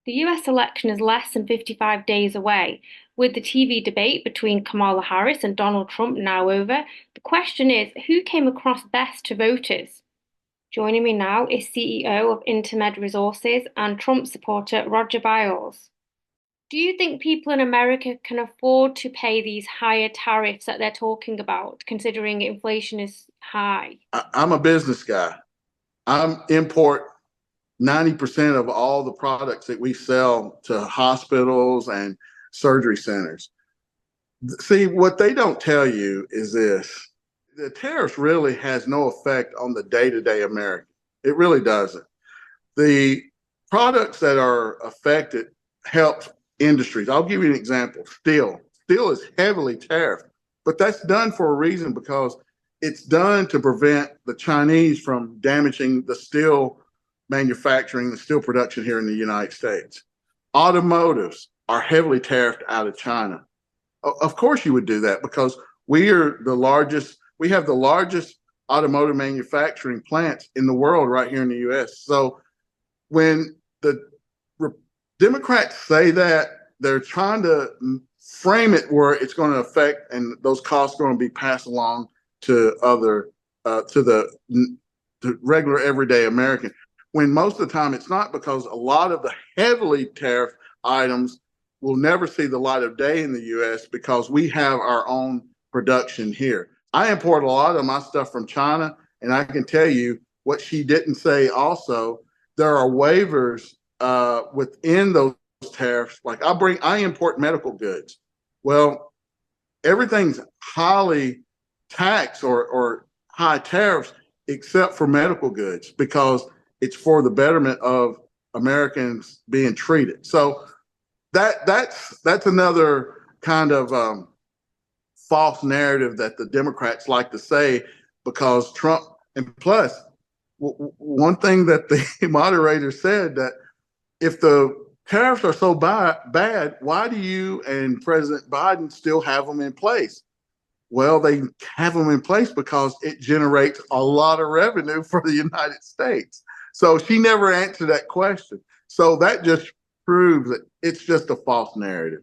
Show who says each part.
Speaker 1: The US election is less than 55 days away. With the TV debate between Kamala Harris and Donald Trump now over, the question is who came across best to voters? Joining me now is CEO of Intermed Resources and Trump supporter Roger Biles. Do you think people in America can afford to pay these higher tariffs that they're talking about, considering inflation is high?
Speaker 2: I'm a business guy. I import 90% of all the products that we sell to hospitals and surgery centers. See, what they don't tell you is this. The tariffs really has no effect on the day-to-day American. It really doesn't. The products that are affected help industries. I'll give you an example. Steel. Steel is heavily tariffed, but that's done for a reason because it's done to prevent the Chinese from damaging the steel manufacturing, the steel production here in the United States. Automotives are heavily tariffed out of China. Of course you would do that because we have the largest automotive manufacturing plants in the world right here in the US. So when the Democrats say that, they're trying to frame it where it's going to affect and those costs are going to be passed along to to regular everyday American. When most of the time it's not, because a lot of the heavily tariffed items will never see the light of day in the US because we have our own production here. I import a lot of my stuff from China, and I can tell you what she didn't say also, there are waivers within those tariffs. Like I import medical goods. Well, everything's highly taxed or high tariffs except for medical goods because it's for the betterment of Americans being treated. So that's another kind of false narrative that the Democrats like to say because Trump, and plus one thing that the moderator said that if the tariffs are so bad, why do you and President Biden still have them in place? Well, they have them in place because it generates a lot of revenue for the United States. So she never answered that question. So that just proves that it's just a false narrative.